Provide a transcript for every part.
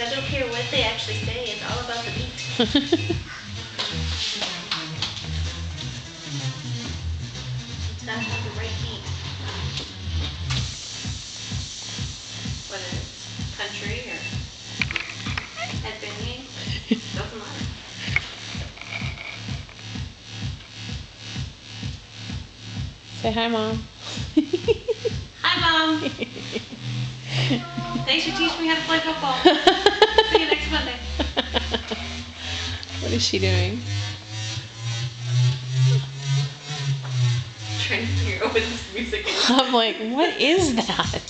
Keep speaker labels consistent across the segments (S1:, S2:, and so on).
S1: I don't care what they actually say. It's all about the meat. Gotta have the right meat. Whether it's country or headbanging, doesn't matter.
S2: Say hi, Mom.
S1: Hi, Mom. Thanks for teaching me how to play football. See you next Monday.
S2: What is she doing?
S1: Trying to figure out what this music is.
S2: I'm like, what is that?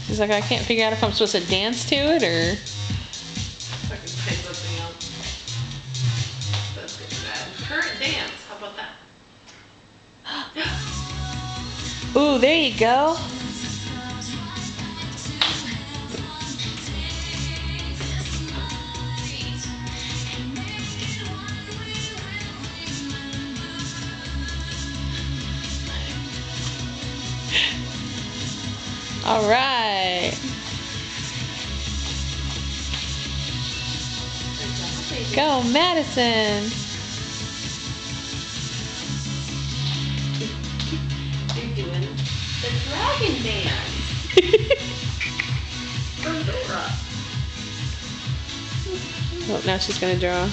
S2: She's like, I can't figure out if I'm supposed to dance to it or...
S1: I can play something else. That's good for that. Current dance. How about that?
S2: Ooh, there you go. All right. Go, Madison.
S1: You're doing the dragon dance. From Dora.
S2: Oh, now she's gonna draw.